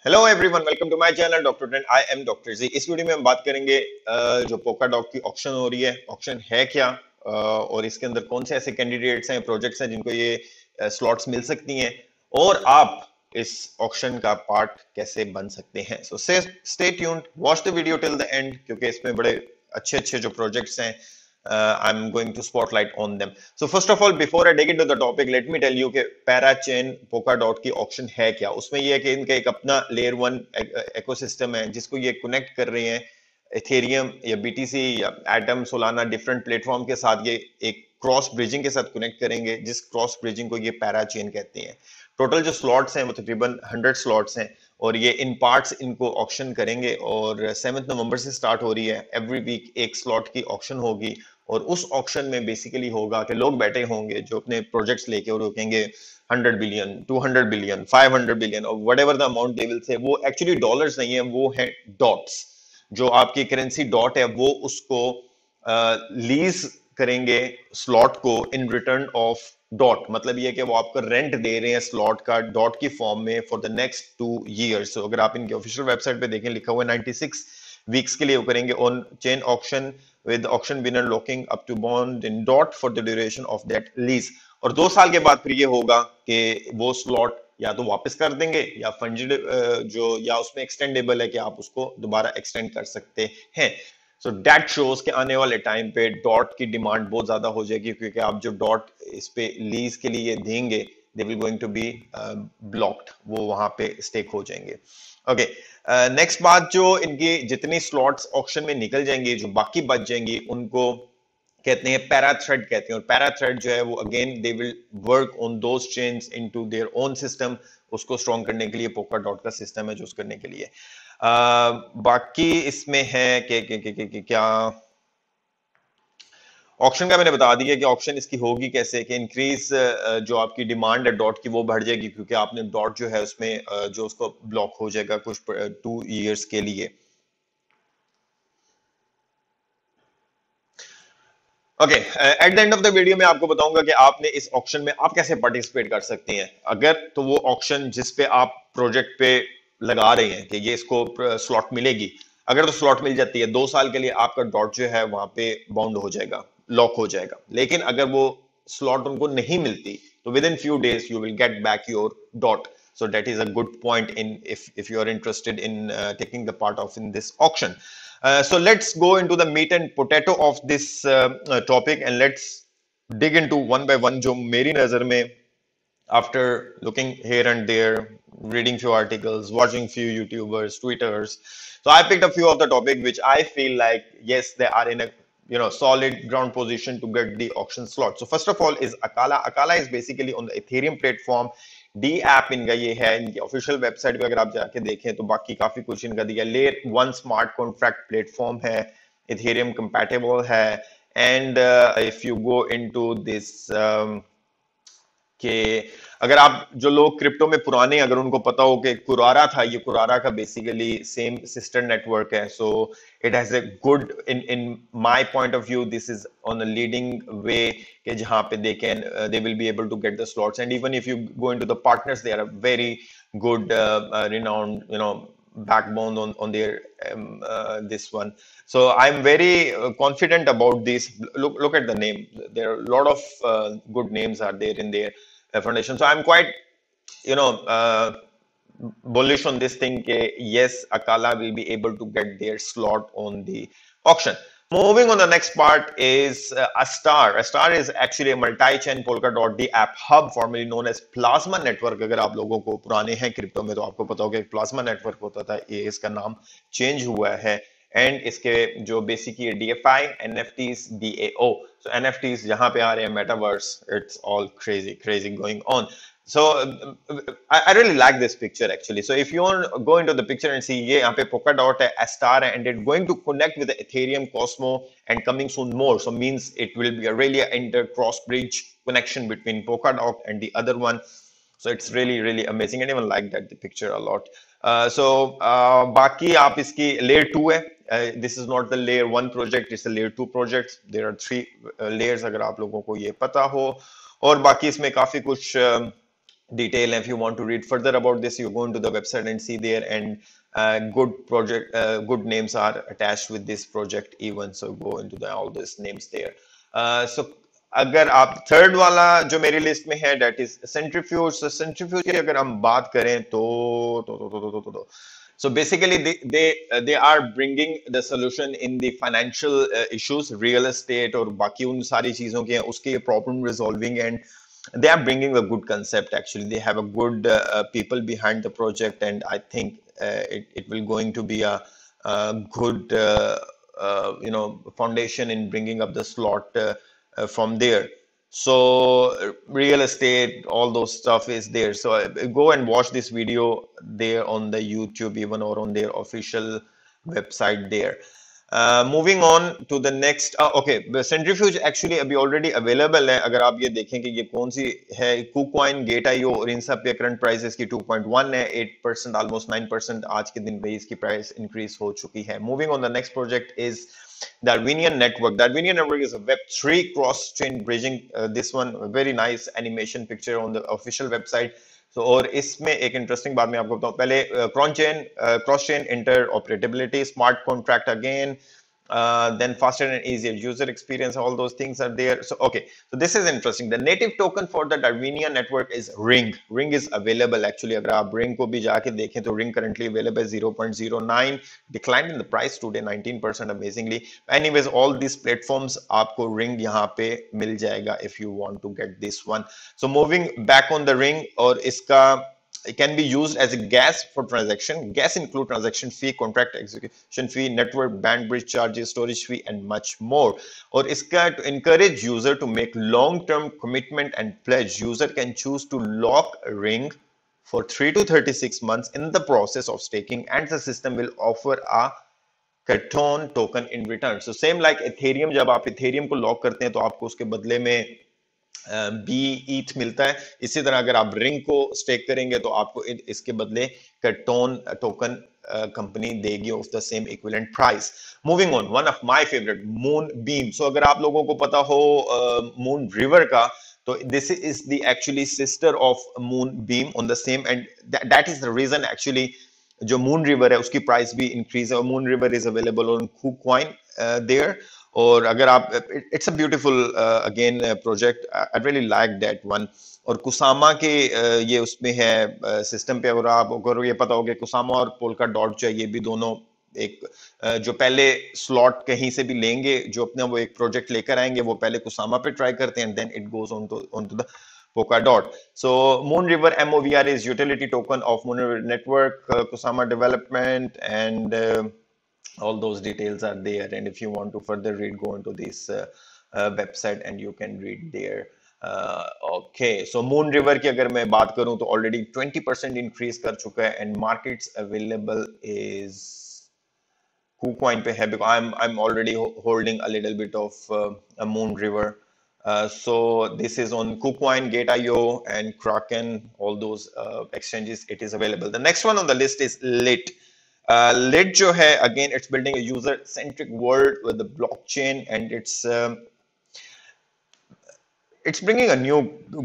Hello everyone, welcome to my channel doctor ten. I am doctor ji. इस video में हम बात करेंगे जो पोकाडॉट की ऑक्शन हो रही है, ऑक्शन है क्या, और इसके अंदर कौन से ऐसे कैंडिडेट्स हैं, प्रोजेक्ट्स हैं जिनको ये स्लॉट्स मिल सकती हैं, और आप इस ऑक्शन का पार्ट कैसे बन सकते हैं। So stay tuned, watch the video till the end, क्योंकि इसमें बड़े अच्छे अच्छे जो प्रोजेक्ट्स हैं, I'm going to spotlight on them. So first of all, before I dig into the topic, let me tell you कि Parachain Polkadot की option है क्या। उसमें ये है कि इनका एक अपना लेयर 1 इकोसिस्टम है जिसको ये कनेक्ट कर रहे हैं एथेरियम या बीटीसी या एटम सोलाना डिफरेंट प्लेटफॉर्म के साथ। ये एक क्रॉस ब्रिजिंग के साथ कनेक्ट करेंगे, जिस क्रॉस ब्रिजिंग को ये पैराचेन कहते हैं। टोटल जो स्लॉट्स हैं वो तकरीबन 100 स्लॉट्स हैं, और ये इन पार्ट्स इनको ऑक्शन करेंगे, और 7 नवंबर से स्टार्ट हो रही है। एवरी वीक एक स्लॉट की ऑक्शन होगी, और उस ऑक्शन में बेसिकली होगा कि लोग बैठे होंगे जो अपने प्रोजेक्ट्स लेके, और कहेंगे 100 बिलियन, 200 बिलियन, 500 बिलियन और whatever the amount they will say. वो एक्चुअली डॉलर्स नहीं है, वो है डॉट्स। जो आपकी करेंसी डॉट है वो उसको लीज करेंगे स्लॉट को इन रिटर्न ऑफ डॉट। मतलब ये कि वो आपको रेंट दे रहे हैं स्लॉट का डॉट की फॉर्म में फॉर द नेक्स्ट 2 years। तो अगर आप इनके ऑफिशियल वेबसाइट पे देखें, लिखा हुआ है 96 वीक्स के लिए वो करेंगे on chain auction with auction winner locking up to bond in dot for the duration of that lease। और 2 साल के बाद फिर ये होगा कि वो स्लॉट या तो वापस कर देंगे या फंडेड जो या उसमें एक्सटेंडेबल है कि आप उसको दोबारा एक्सटेंड कर सकते हैं। सो दैट शोज के आने वाले टाइम पे डॉट की डिमांड बहुत ज्यादा हो जाएगी, क्योंकि आप जो डॉट इस पे लीज के लिए देंगे they will going to be blocked, वो वहां पे स्टेक हो जाएंगे। ओके, नेक्स्ट बात, जो इनकी जितनी स्लॉट्स ऑक्शन में निकल जाएंगी, जो बाकी बच जाएंगी, उनको कहते हैं पैराथ्रेड कहते हैं। और पैराथ्रेड जो है वो again they will work on those chains into their own system. उसको स्ट्रॉन्ग करने के लिए पोकाडॉट का सिस्टम है जो करने के लिए। बाकी इसमें है कि क्या ऑक्शन का मैंने बता दिया कि ऑक्शन इसकी होगी कैसे, कि इंक्रीज जो आपकी डिमांड है डॉट की वो बढ़ जाएगी, क्योंकि आपने डॉट जो है उसमें जो उसको ब्लॉक हो जाएगा कुछ 2 years के लिए। Okay, at the end of the video मैं आपको बताऊंगा कि आपने इस ऑक्शन में आप कैसे पार्टिसिपेट कर सकते हैं। अगर तो वो ऑक्शन जिस पे आप प्रोजेक्ट पे लगा रहे हैं कि ये इसको स्लॉट मिलेगी, अगर तो स्लॉट मिल जाती है 2 साल के लिए, आपका डॉट जो है वहां पे बाउंड हो जाएगा, लॉक हो जाएगा। लेकिन अगर वो स्लॉट उनको नहीं मिलती तो with in few days you will get back your dot. So that is a good point in if you are interested in taking the part of in this auction. So let's go into the meat and potato of this topic, and let's dig into one by one जो मेरी नजर में after looking here and there, reading few articles, watching few YouTubers, Twitters, so I picked a few of the topic which I feel like yes they are in a solid ground position to get the auction slot. So first of all is Akala. Akala is basically on the Ethereum platform. D app इनका ये है, इनकी official website पे अगर आप जाके देखें तो बाकी काफी कुछ इनका दिया। लेयर 1 स्मार्ट कॉन्ट्रैक्ट प्लेटफॉर्म है, इथेरियम कंपैटिबल है, and if you go into this कि अगर आप जो लोग क्रिप्टो में पुराने, अगर उनको पता हो कि कुरारा था, ये कुरारा का बेसिकली सेम सिस्टर नेटवर्क है। So it has a good in my point of view, this is on a leading way कि जहां पे they will be able to get the slots, and even if you go into the partners they are a very good renowned backbone on their this one. So I'm very confident about this. Look at the name, there are a lot of good names are there in their foundation. So I'm quite bullish on this thing ke yes, Akala will be able to get their slot on the auction. Moving on, the next part is Astar. Astar is actually a multi-chain Polkadot the app hub, formerly known as Plasma Network. अगर आप लोगों को पुराने हैं crypto में तो आपको पता होगा कि प्लाज्मा नेटवर्क होता था, ये इसका नाम चेंज हुआ है। एंड इसके जो basically DeFi, NFTs, DAO, so NFTs जहां पे आ रहे हैं, metaverse, it's all crazy going on. So I really like this picture actually. So if you want to go into the picture and see, ये यहाँ पे Polkadot है, Astar है, and it's going to connect with the Ethereum, Cosmo, and coming soon more. So means it will be a really inter cross bridge connection between Polkadot and the other one. So it's really amazing. I even like that the picture a lot. बाकी आप इसकी layer 2 है. This is not the layer 1 project, it's a layer 2 project. There are 3 layers अगर आप लोगों को ये पता हो, और बाकी इसमें काफी कुछ detail. If you want to read further about this, you go into the website and see there, and good names are attached with this project even. So go into all these names there. So अगर आप third वाला जो मेरी list में है, that is centrifuge. So centrifuge की अगर हम बात करें तो so basically they are bringing the solution in the financial issues, real estate और बाकी उन सारी चीजों के उसके problem resolving, and they are bringing a good concept. Actually, they have a good people behind the project, and I think it will going to be a good foundation in bringing up the slot from there. So real estate, all those stuff is there. So go and watch this video there on the YouTube even, or on their official website there. Moving on to the next. Okay, centrifuge actually अभी already available है. अगर आप ये देखें कि ये कौन सी है, KuCoin, Gate.io और इन सब पे करंट प्राइस इसकी 2.1 है, 8% almost 9% आज के दिन पे इसकी प्राइस इंक्रीज हो चुकी है. Moving on, the next project is the Arvinian Network. The Arvinian Network is a Web3 cross-chain bridging. This one, a very nice animation picture on the official website. So, और इसमें एक interesting बात मैं आपको बताऊं. पहले cross chain interoperability, smart contract again, then faster and easier user experience, all those things are there. So okay, so this is interesting. The native token for the Darwinian network is ring. Ring is available actually. अगर आप ring को भी जाके देखें तो ring currently available 0.09, declined in the price today 19% amazingly. Anyways, all these platforms आपको ring यहाँ पे मिल जाएगा if you want to get this one. So moving back on the ring, और इसका it can be used as a gas for transaction. Gas include transaction fee, contract execution fee, network bandwidth charges, storage fee, and much more. और इसका to encourage user to make long-term commitment and pledge, user can choose to lock a ring for 3 to 36 months in the process of staking, and the system will offer a Katon token in return. So same like Ethereum, जब आप Ethereum को lock करते हैं तो आपको उसके बदले में बी ईथ मिलता है. इसी तरह अगर आप रिंग को स्टेक करेंगे तो आपको इसके बदले कटोन टोकन कंपनी देगी of the same equivalent price. Moving on, one of my favourite, moon beam. So अगर आप लोगों को पता हो मून रिवर का, तो this is the actually sister of Moonbeam on the same, and that is the reason actually जो Moon River है उसकी प्राइस भी इंक्रीज है. Moon River is available on KuCoin there. और अगर आप, it's a beautiful again project, I really like that one. और Kusama के ये उसमें है सिस्टम पे, अगर ये पता हो कि कुसामा और पोल्का डॉट जो है ये भी दोनों एक जो पहले स्लॉट कहीं से भी लेंगे, जो अपना वो एक प्रोजेक्ट लेकर आएंगे, वो पहले कुसामा पे ट्राई करते हैं, and then it goes on to the Polkadot. So Moon River MOVR is utility token of Moon River network, Kusama development, and all those details are there. And if you want to further read, go into this website and you can read there. Okay, so Moon River की अगर मैं बात करूं तो already 20% increase कर चुका है, and markets available is KuCoin पे है, because I'm already holding a little bit of a Moon River. So this is on KuCoin, Gate.io, and Kraken, all those exchanges. It is available. The next one on the list is Lit. Lit जो है, again it's building a user-centric world with the blockchain, and it's bringing a new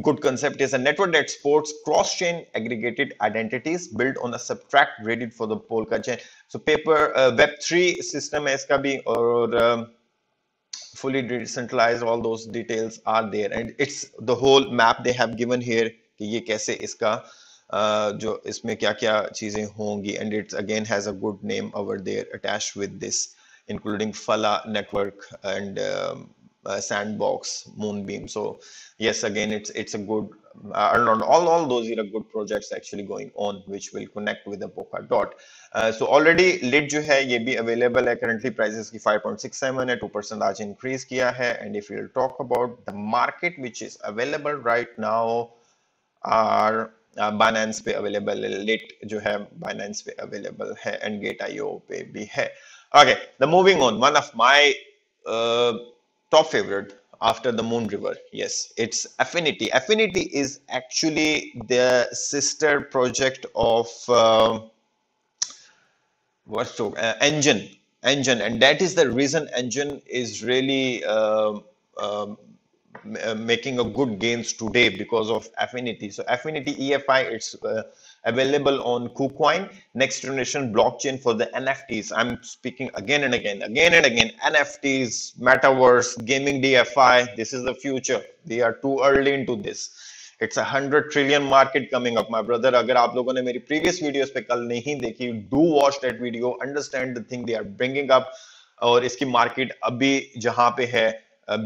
good concept. Is a network that supports cross-chain aggregated identities built on a subtract ready for the Polka chain. So paper Web3 system है इसका भी, और fully decentralized, all those details are there, and it's the whole map they have given here कि ये कैसे इसका जो इसमें क्या क्या चीजें होंगी, and it again has a good name over there attached with this, including Fala network and Sandbox, Moonbeam. So yes, again it's a good all those are good projects actually going on which will connect with the Polkadot. So already Lit जो है ये भी available है, currently prices की 5.67 है, 2% आज increase किया है. And if we'll talk about the market which is available right now are Binance पे available है, Lit जो है Binance पे available है, and Gate.io पे भी है. Okay, the moving on, one of my top favorite after the Moon River, yes, it's Affinity. Affinity is actually the sister project of what's to Engine, and that is the reason Engine is really making a good gains today because of Affinity. So Affinity EFI, it's available on KuCoin, next generation blockchain for the NFTs. I'm speaking again and again, NFTs, metaverse, gaming DFI. This is the future. We are too early into this. It's 100 trillion market coming up, my brother. अगर आप लोगों ने मेरी previous videos पे कल नहीं देखी, do watch that video, understand the thing they are bringing up. और इसकी market अभी जहाँ पे है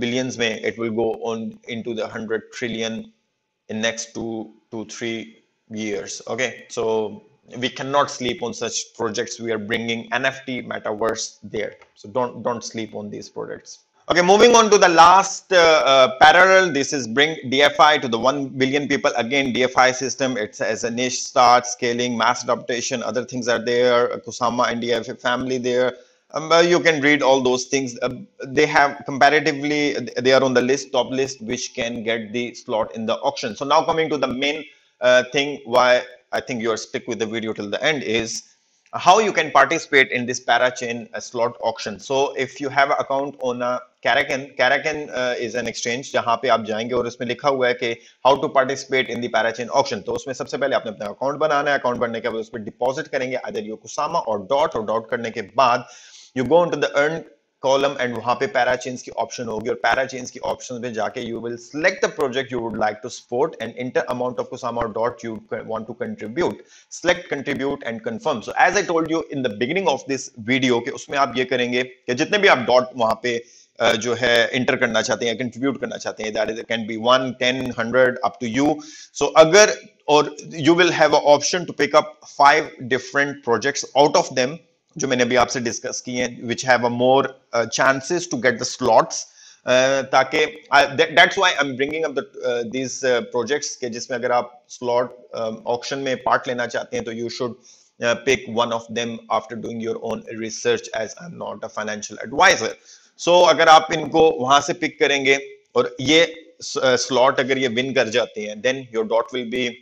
billions में, it will go on into the 100 trillion in next 2 to 3 years. Okay, so we cannot sleep on such projects. We are bringing NFT metaverse there, so don't sleep on these projects. Okay, moving on to the last parallel. This is bring DFI to the 1 billion people. Again, DFI system, it's as a niche start, scaling, mass adoption, other things are there. Kusama and DFI family there. You can read all those things. They have comparatively, they are on the list, top list, which can get the slot in the auction. So now coming to the main thing, why I think you are stick with the video till the end, is how you can participate in this parachain slot auction. So if you have an account on a Kraken is an exchange जहाँ पे आप जाएंगे और उसमें लिखा हुआ है कि how to participate in the parachain auction. तो उसमें सबसे पहले आपने अपना अकाउंट बनाना है. अकाउंट बनने के बाद उस पर डिपॉजिट करेंगे either you Kusama or dot करने के बाद you go into the earn column and वहां पे parachains की option होगी और parachains की option पे जाके you will select the project you would like to support and enter amount of Kusama or dot you want to contribute. Select, contribute and confirm. So as I told you in the beginning of this video कि उसमें आप ये करेंगे कि जितने भी आप dot वहां पे जो है इंटर करना चाहते हैं, कंट्रीब्यूट करना चाहते हैं, that is it can be 1, 10, 100 up to you. So अगर और you will have an option to pick up 5 different projects out of them जो मैंने अभी आपसे डिस्कस किए हैं, which have a more chances to get the slots, ताकि that's why I'm bringing up these projects के जिसमें अगर आप slot auction में part लेना चाहते हैं तो you should pick one of them after doing your own research, as I'm not a financial advisor. So अगर आप इनको वहां से pick करेंगे और ये slot अगर ये win कर जाते हैं, then your dot will be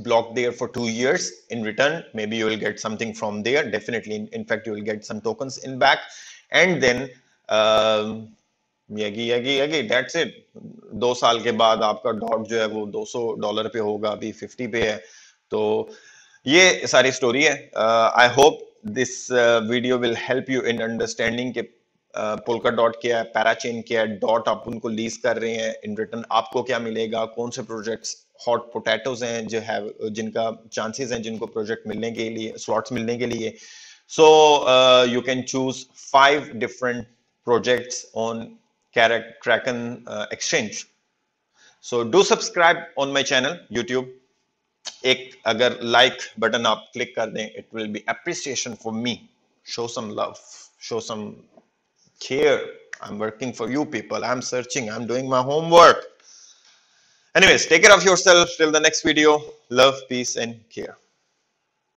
blocked there for 2 years. In return, maybe you will get something from there. Definitely, in fact, you will get some tokens in back. And then yagi, that's it. 2 साल के बाद आपका dot जो है वो $200 पे होगा, अभी 50 पे है. तो ये सारी स्टोरी है. I hope this video will help you in understanding कि पोल्का डॉट क्या है, पैराचेन क्या है, डॉट आप उनको लीज कर रहे हैं, इन रिटर्न आपको क्या मिलेगा, कौन से प्रोजेक्ट्स हॉट पोटैटोज हैं जो है जिनका चांसेस हैं जिनको प्रोजेक्ट मिलने के लिए, स्लॉट्स मिलने के लिए. So you can choose 5 different projects on Kraken exchange. So do subscribe on my channel YouTube. एक अगर like बटन आप क्लिक कर दें, it will be appreciation for me. Show some love, show some care. I'm working for you people. I'm searching, I'm doing my homework. Anyways, take care of yourself till the next video. Love, peace and care.